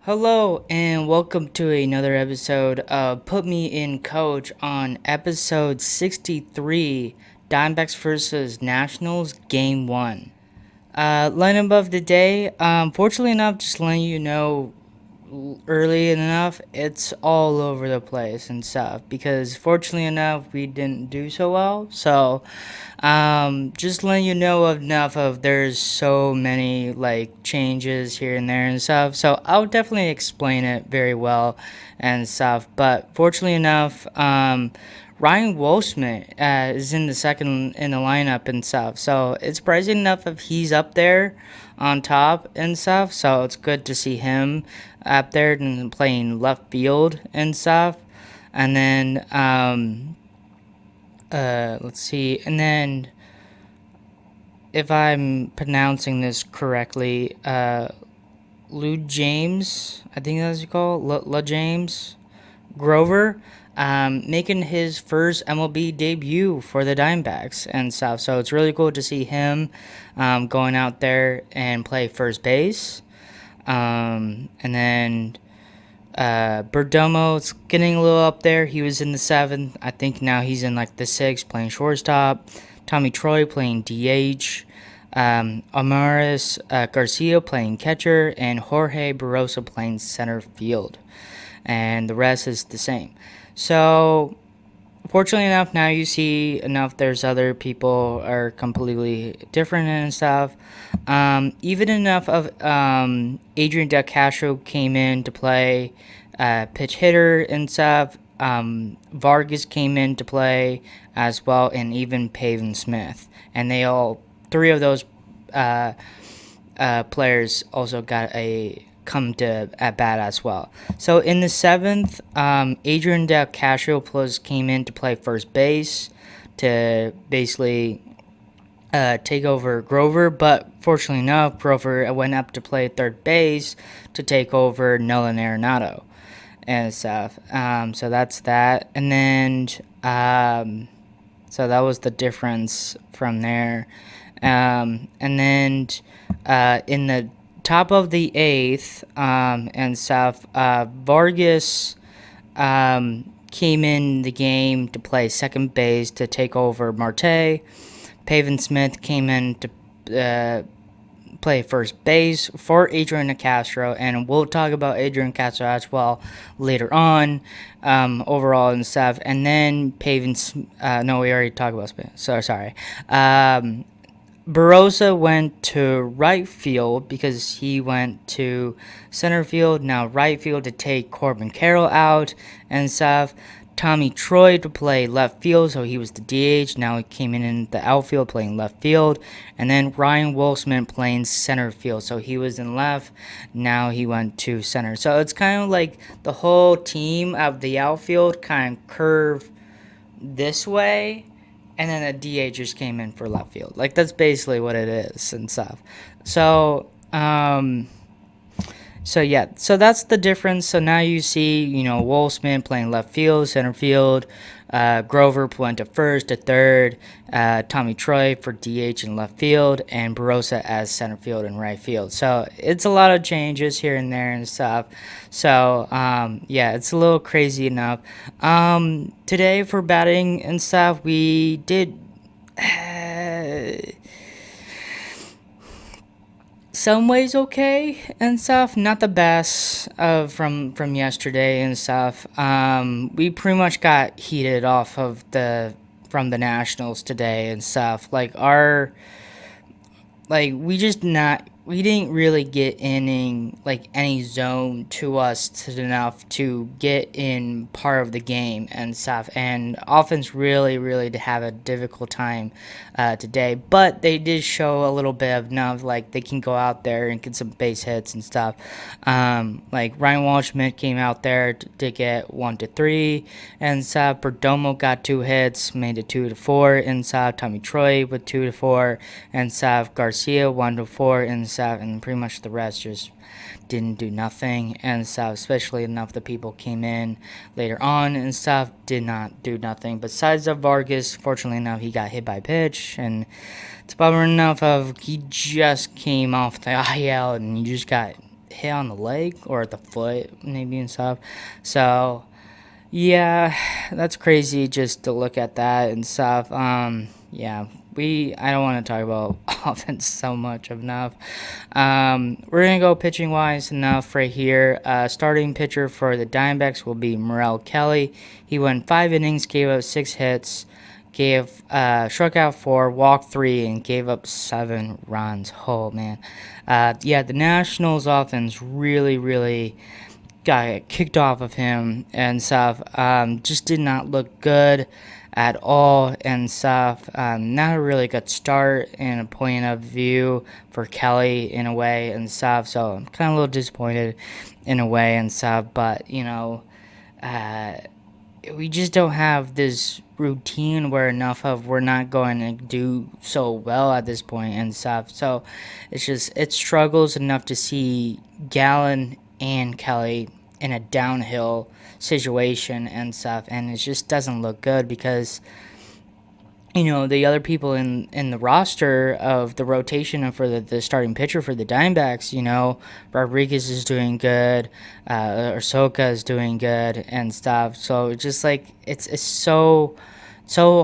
Hello and welcome to another episode of Put Me in Coach on episode 63, Diamondbacks versus Nationals, Game 1. Lineup of the day, fortunately enough, just letting you know early enough, it's all over the place and stuff because fortunately enough, we didn't do so well. So, just letting you know enough of there's so many like changes here and there and stuff. So I'll definitely explain it very well and stuff. But fortunately enough, Ryan Wolfsmith is in the second in the lineup and stuff. So it's surprising enough if he's up there on top and stuff. So it's good to see him up there and playing left field and stuff. And then let's see. And then if I'm pronouncing this correctly, Lou James, I think that's what you call La James Grover, making his first MLB debut for the Diamondbacks and stuff. So it's really cool to see him going out there and play first base. And then Berdomo's getting a little up there. He was in the seventh. I think now he's in like the sixth, playing shortstop. Tommy Troy playing DH. Amaris Garcia playing catcher, and Jorge Barroso playing center field. And the rest is the same. So, fortunately enough, now you see enough. There's other people are completely different and stuff. Even enough of Adrian Del Castro came in to play pitch hitter and stuff. Vargas came in to play as well, and even Pavin Smith, and they all three of those players also got a come to at bat as well. So in the seventh, Adrian Del Castro came in to play first base to basically take over Grover, but fortunately enough, Grover went up to play third base to take over Nolan Arenado and stuff. So that's that, and then so that was the difference from there. And then in the top of the eighth and stuff, Vargas came in the game to play second base to take over Marte. Pavin Smith came in to play first base for Adrian Castro, and we'll talk about Adrian Castro as well later on, overall and stuff. And then no, we already talked about Smith, so sorry. Barossa went to right field because he went to center field, now right field to take Corbin Carroll out and stuff. Tommy Troy to play left field, so he was the DH. Now he came in the outfield playing left field. And then Ryan Wolfsman playing center field, so he was in left. Now he went to center. So it's kind of like the whole team of the outfield kind of curve this way, and then a DH just came in for left field. Like, that's basically what it is and stuff. So, so that's the difference. So now you see, Wolfsman playing left field, center field. Grover went to first, to third. Tommy Troy for DH and left field, and Barossa as center field and right field. So it's a lot of changes here and there and stuff. So yeah, it's a little crazy enough. Today for batting and stuff, we did. Some ways okay and stuff, not the best from yesterday and stuff. We pretty much got heated off of from the Nationals today and stuff. We didn't really get any zone to us enough to get in part of the game and stuff, and offense really did have a difficult time today, but they did show a little bit of enough, like they can go out there and get some base hits and stuff. Like Ryan Walsh-Schmidt came out there to get 1-3 and stuff. Perdomo got 2 hits, made it 2-4 and stuff. Tommy Troy with 2-4 and stuff. Garcia 1-4 and stuff, and pretty much the rest just didn't do nothing and stuff, especially enough the people came in later on and stuff did not do nothing. Besides of Vargas, fortunately enough, he got hit by a pitch, and it's bummer enough of he just came off the IL and he just got hit on the leg or the foot maybe and stuff. So yeah, that's crazy just to look at that and stuff. Yeah, I don't want to talk about offense so much enough. We're gonna go pitching wise enough right here. Starting pitcher for the Diamondbacks will be Morel Kelly. He went 5 innings, gave up 6 hits, gave struck out 4, walked 3, and gave up 7 runs. Oh man, yeah, the Nationals offense really got kicked off of him and stuff. Just did not look good at all and stuff. Not a really good start in a point of view for Kelly in a way and stuff. So I'm kind of a little disappointed in a way and stuff. But uh, we just don't have this routine where we're not going to do so well at this point and stuff. So it struggles enough to see Gallon and Kelly in a downhill situation and stuff, and it just doesn't look good because the other people in the roster of the rotation for the starting pitcher for the Diamondbacks, Rodriguez is doing good, Ursoka is doing good and stuff. So it's just like it's so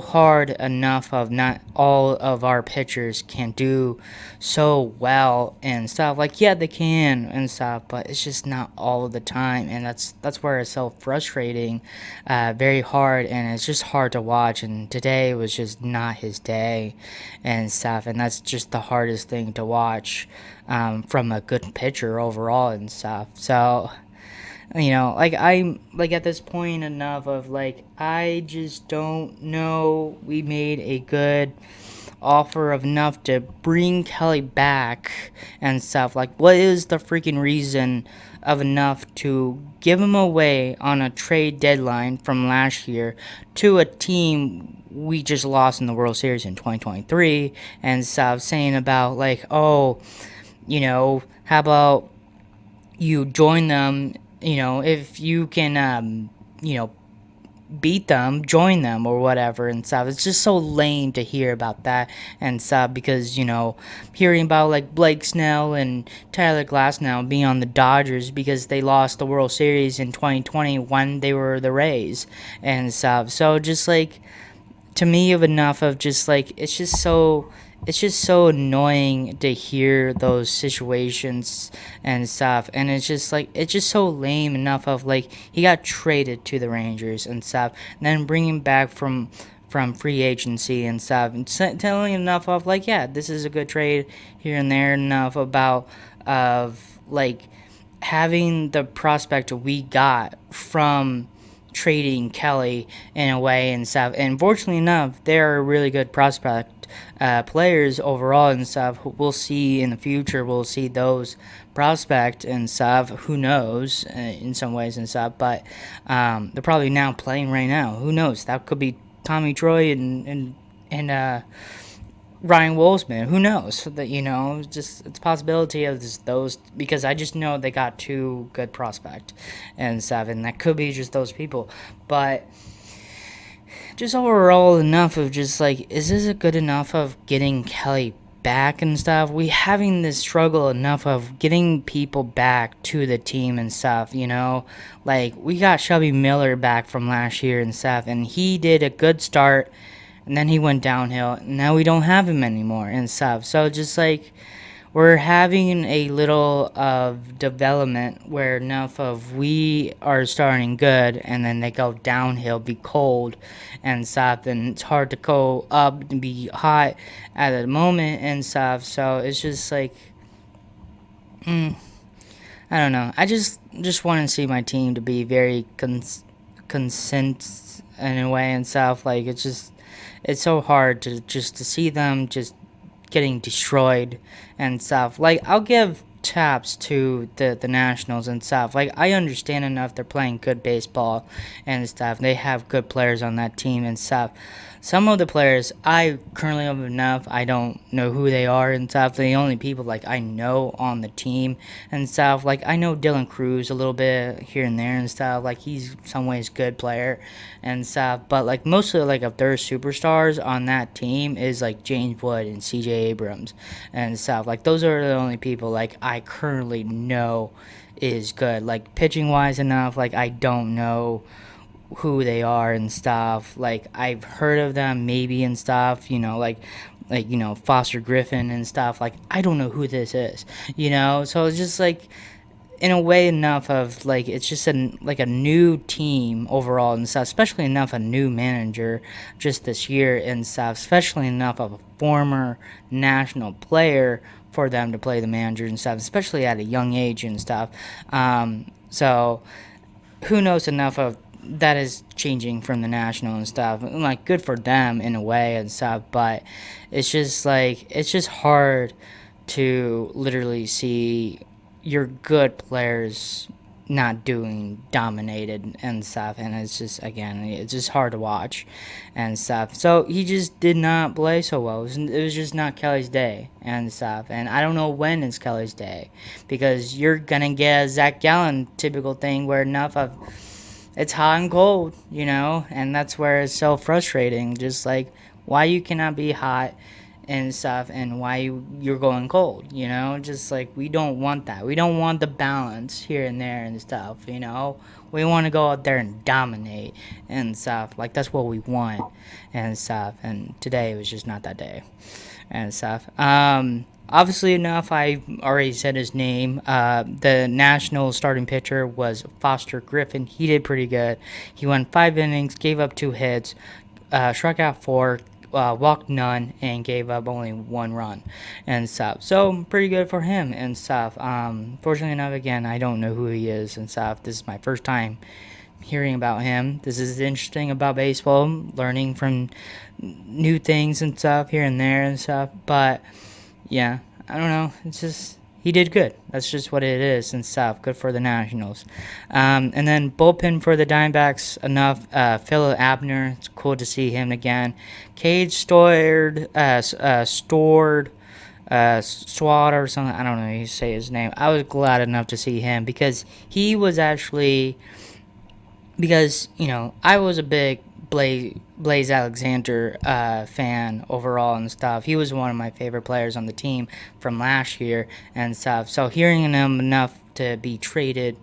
hard enough of not all of our pitchers can do so well and stuff. Like yeah, they can and stuff, but it's just not all of the time, and that's where it's so frustrating, very hard, and it's just hard to watch. And today was just not his day and stuff, and that's just the hardest thing to watch from a good pitcher overall and stuff. So like I'm like at this point enough of like I just don't know we made a good offer of enough to bring Kelly back and stuff. Like what is the freaking reason of enough to give him away on a trade deadline from last year to a team we just lost in the World Series in 2023 and stuff, saying about like, oh, how about you join them, if you can, beat them, join them, or whatever and stuff. It's just so lame to hear about that and stuff because, hearing about like Blake Snell and Tyler Glasnow being on the Dodgers because they lost the World Series in 2020 when they were the Rays and stuff. So just like, to me, of enough of just like, it's just so annoying to hear those situations and stuff, and it's just so lame enough of like he got traded to the Rangers and stuff, and then bringing back from free agency and stuff, and telling enough of like, yeah, this is a good trade here and there, enough about of like having the prospect we got from trading Kelly in a way and stuff. And fortunately enough, they're a really good prospect players overall and stuff. We'll see in the future. We'll see those prospect and stuff. Who knows in some ways and stuff. But they're probably now playing right now. Who knows? That could be Tommy Troy and Ryan Wolfsman. Who knows? That just it's a possibility of those because I just know they got two good prospect and stuff, and that could be just those people. But just overall enough of just like, is this a good enough of getting Kelly back and stuff? We having this struggle enough of getting people back to the team and stuff. Like we got Shelby Miller back from last year and stuff, and he did a good start. And then he went downhill. And now we don't have him anymore and stuff. So just like we're having a little of development where enough of we are starting good and then they go downhill, be cold and stuff. And it's hard to go up and be hot at the moment and stuff. So it's just like, I don't know. I just want to see my team to be very consent in a way and stuff. Like it's so hard to see them just getting destroyed and stuff. Like I'll give taps to the Nationals and stuff. Like I understand enough they're playing good baseball and stuff. They have good players on that team and stuff. Some of the players I currently have enough, I don't know who they are and stuff. The only people like I know on the team and stuff. Like I know Dylan Cruz a little bit here and there and stuff. Like he's some ways good player and stuff. But like mostly like of their superstars on that team is like James Wood and CJ Abrams and stuff. Like those are the only people like I currently know is good. Like pitching wise enough, like I don't know who they are and stuff. Like I've heard of them maybe and stuff, Foster Griffin and stuff. Like I don't know who this is, So it's just like in a way enough of like it's just a new team overall and stuff, especially enough a new manager just this year and stuff, especially enough of a former national player for them to play the manager and stuff, especially at a young age and stuff. So who knows enough of that is changing from the national and stuff. Like good for them in a way and stuff, but it's just hard to literally see your good players not doing dominated and stuff, and it's just again it's just hard to watch and stuff. So he just did not play so well. It was just not Kelly's day and stuff, and I don't know when it's Kelly's day, because you're gonna get a Zach Gallen typical thing where enough of it's hot and cold, and that's where it's so frustrating. Just like why you cannot be hot and stuff, and why you're going cold, Just like we don't want that. We don't want the balance here and there and stuff. We want to go out there and dominate and stuff. Like that's what we want and stuff. And today was just not that day and stuff. Obviously enough, I already said his name. The national starting pitcher was Foster Griffin. He did pretty good. He went 5 innings, gave up 2 hits, struck out 4, walked none, and gave up only 1 run and stuff. So pretty good for him and stuff. Fortunately enough, again, I don't know who he is and stuff. This is my first time hearing about him. This is interesting about baseball, learning from new things and stuff here and there and stuff. But yeah, I don't know. It's just he did good. That's just what it is and stuff. Good for the Nationals. And then bullpen for the Diamondbacks, enough. Phil Abner, it's cool to see him again. Cade Stored, Swad or something. I don't know how you say his name. I was glad enough to see him because he was actually, because I was a big Blaze Alexander fan overall and stuff. He was one of my favorite players on the team from last year and stuff. So hearing him enough to be traded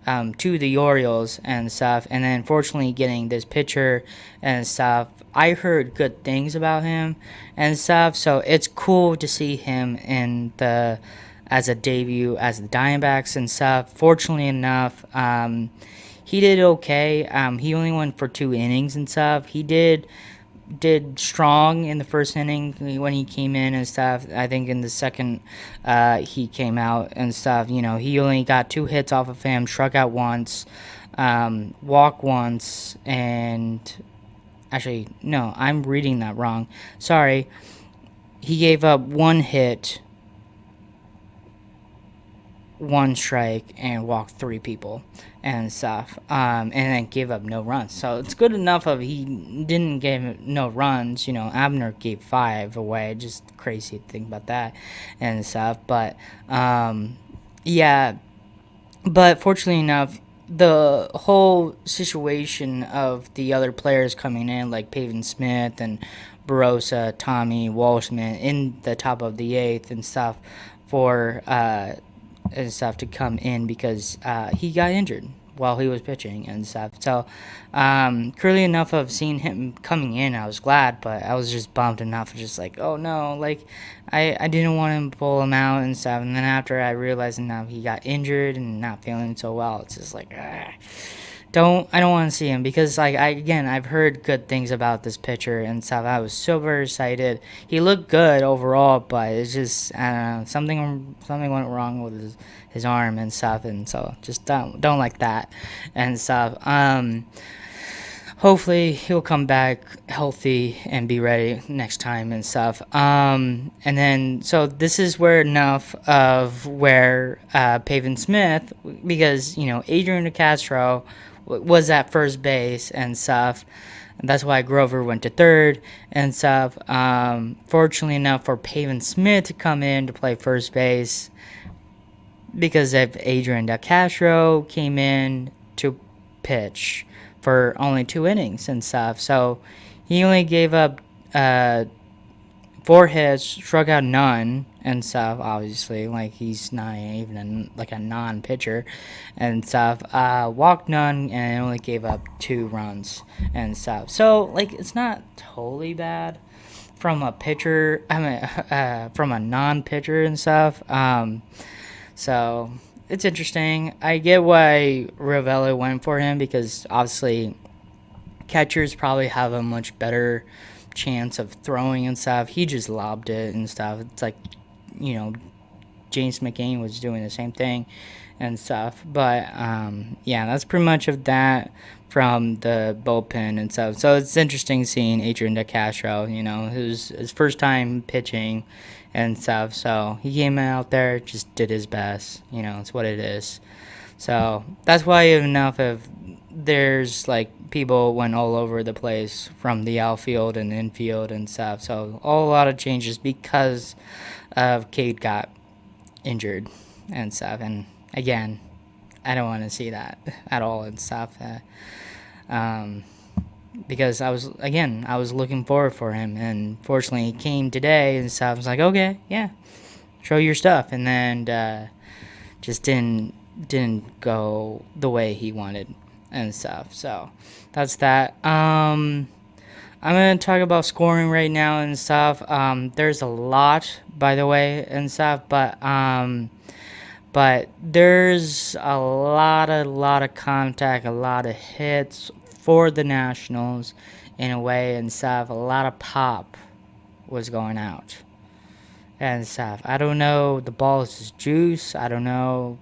to the Orioles and stuff, and then fortunately getting this pitcher and stuff, I heard good things about him and stuff. So it's cool to see him in the as a debut as the Diamondbacks and stuff. Fortunately enough, he did okay. He only went for 2 innings and stuff. He did strong in the first inning when he came in and stuff. I think in the second, he came out and stuff. He only got 2 hits off of him, struck out once, walked once, and actually, no, I'm reading that wrong. Sorry. He gave up 1 hit, 1 strike, and walked 3 people and stuff, and then gave up no runs. So it's good enough of he didn't give no runs. Abner gave 5 away. Just crazy to think about that and stuff. But yeah. But fortunately enough, the whole situation of the other players coming in, like Pavin Smith and Barossa, Tommy Walshman, in the top of the 8th and stuff, for and stuff to come in because he got injured while he was pitching and stuff. So, curiously enough of seeing him coming in, I was glad, but I was just bummed enough, just like, oh no, like, I didn't want him to pull him out and stuff. And then after I realized now he got injured and not feeling so well, it's just like, I don't want to see him because I've heard good things about this pitcher and stuff. I was so very excited. He looked good overall, but it's just I don't know, something went wrong with his arm and stuff, and so just don't like that and stuff. Hopefully he'll come back healthy and be ready next time and stuff. And then so this is where enough of where Pavin Smith, because Adrian DeCastro was at first base and stuff. And that's why Grover went to third and stuff. Fortunately enough for Pavin Smith to come in to play first base, because if Adrian DeCastro came in to pitch for only 2 innings and stuff. So he only gave up 4 hits, struck out none and stuff. Obviously, like he's not even like a non-pitcher and stuff. Walked none and only gave up 2 runs and stuff. So like it's not totally bad from a pitcher. I mean, from a non-pitcher and stuff. So it's interesting. I get why Ravelli went for him because obviously catchers probably have a much better chance of throwing and stuff. He just lobbed it and stuff. It's like, you know, James McCain was doing the same thing and stuff. But yeah, that's pretty much of that from the bullpen and stuff. So it's interesting seeing Adrian DeCastro, you know, his first time pitching and stuff. So he came out there, just did his best. You know, it's what it is. So that's why enough of there's like people went all over the place from the outfield and infield and stuff. So a lot of changes because of Cade got injured and stuff. And again, I don't want to see that at all and stuff. Because I was looking forward for him, and fortunately he came today and stuff. I was like, okay, yeah, show your stuff, and then just didn't go the way he wanted and stuff. So that's that. I'm gonna talk about scoring right now and stuff. There's a lot, by the way, and stuff, but there's a lot of contact, a lot of hits for the Nationals in a way and stuff. A lot of pop was going out and stuff. I don't know. The ball is just juice. I don't know.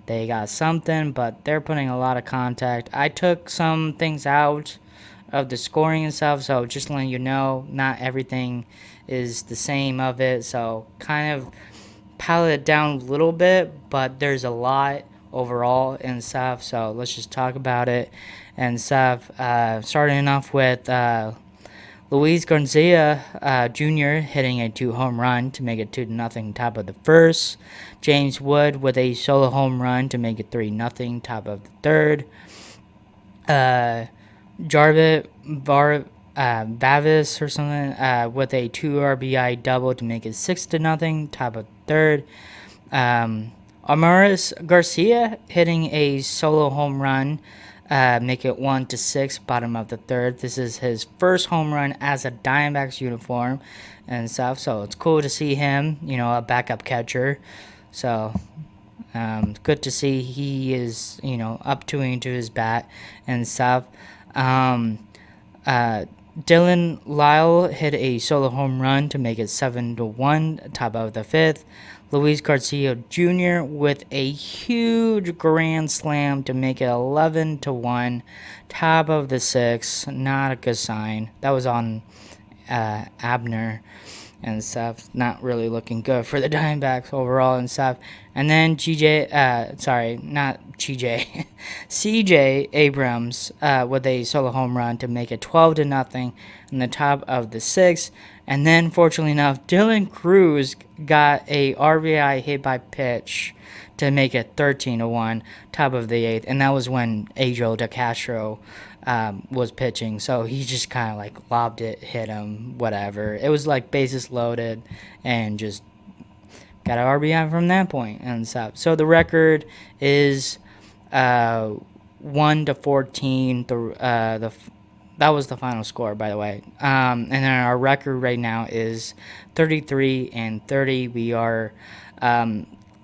They got something, but they're putting a lot of contact. I took some things out of the scoring and stuff, so just letting you know, not everything is the same of it. So kind of palette it down a little bit, but there's a lot overall and stuff. So let's just talk about it and stuff. Starting off with Luis Garcia Jr. hitting a 2-home run to make it 2-0 top of the first. James Wood with a solo home run to make it 3-0 top of the third. Jarvis Bavis or something with a 2 RBI double to make it 6-0 top of the third. Amaris Garcia hitting a solo home run, make it 1-6 bottom of the third. This is his first home run as a Diamondbacks uniform and stuff, so it's cool to see him, you know, a backup catcher. So good to see he is, you know, up to his bat and stuff. Dylan Lyle hit a solo home run to make it 7-1 top of the fifth. Luis Garcia Jr. with a huge grand slam to make it 11-1 top of the sixth. Not a good sign. That was on Abner and stuff. Not really looking good for the Diamondbacks overall and stuff. And then CJ Abrams with a solo home run to make it 12-0 in the top of the sixth. And then, fortunately enough, Dylan Cruz got a RBI hit by pitch to make it 13-1 top of the eighth. And that was when Adriel DeCastro was pitching, so he just kind of like lobbed it, hit him, whatever. It was like bases loaded, and just got an RBI from that point and stuff. So the record is 1-14. That was the final score, by the way. And then our record right now is 33-30. We are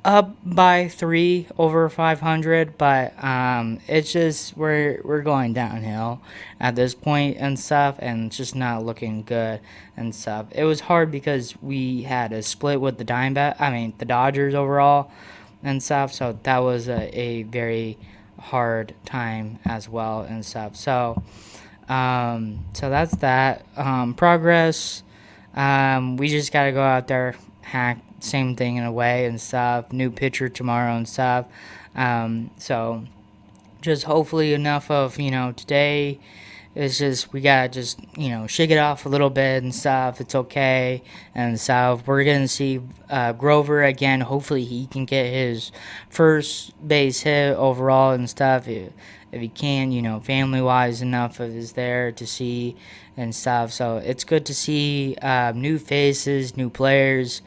up by 3 over 500, but it's just we're going downhill at this point and stuff, and it's just not looking good and stuff. It was hard because we had a split with the the Dodgers overall and stuff, so that was a very hard time as well and stuff. So that's that. Progress. We just gotta go out there, hack, same thing in a way and stuff. New pitcher tomorrow and stuff. So just hopefully enough of, you know, today it's just we gotta just shake it off a little bit and stuff. It's okay and stuff. We're gonna see Grover again. Hopefully he can get his first base hit overall and stuff. If he can, family wise enough of is there to see and stuff. So it's good to see new faces, new players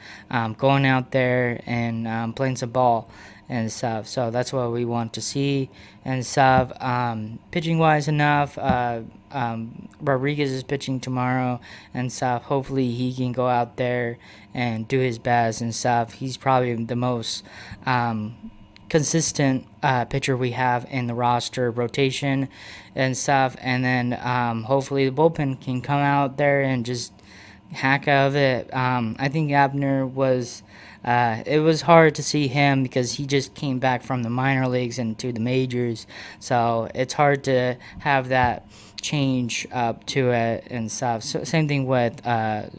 going out there and playing some ball and stuff. So that's what we want to see and stuff. Pitching wise enough, Rodriguez is pitching tomorrow and stuff. Hopefully he can go out there and do his best and stuff. He's probably the most consistent pitcher we have in the roster rotation and stuff. And then hopefully the bullpen can come out there and just hack out of it. I think Abner was. It was hard to see him because he just came back from the minor leagues into the majors, so it's hard to have that change up to it and stuff. So, same thing with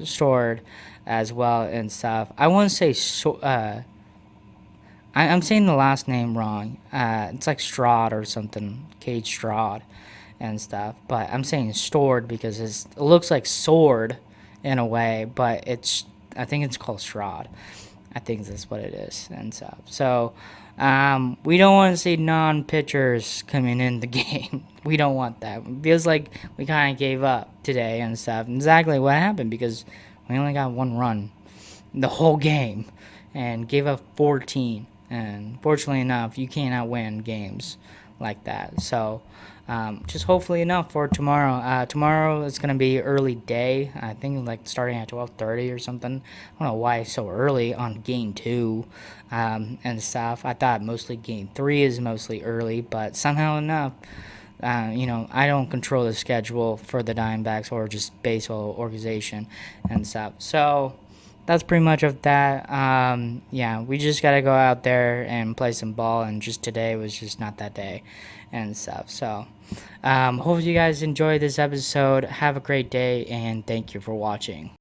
Sword as well and stuff. I want to say I'm saying the last name wrong. It's like Strahd or something, Cage Strahd and stuff. But I'm saying Stored because it looks like sword in a way, but I think it's called Strahd. I think that's what it is and stuff. So we don't want to see non-pitchers coming in the game. We don't want that. It feels like we kind of gave up today and stuff. Exactly what happened because we only got one run the whole game and gave up 14. And fortunately enough, you cannot win games like that. So just hopefully enough for tomorrow. Tomorrow is going to be early day. I think like starting at 12:30 or something. I don't know why so early on game 2 and stuff. I thought mostly game 3 is mostly early, but somehow enough, I don't control the schedule for the Diamondbacks or just baseball organization and stuff. So that's pretty much of that. Yeah, we just got to go out there and play some ball, and just today was just not that day and stuff. So hope you guys enjoyed this episode. Have a great day, and thank you for watching.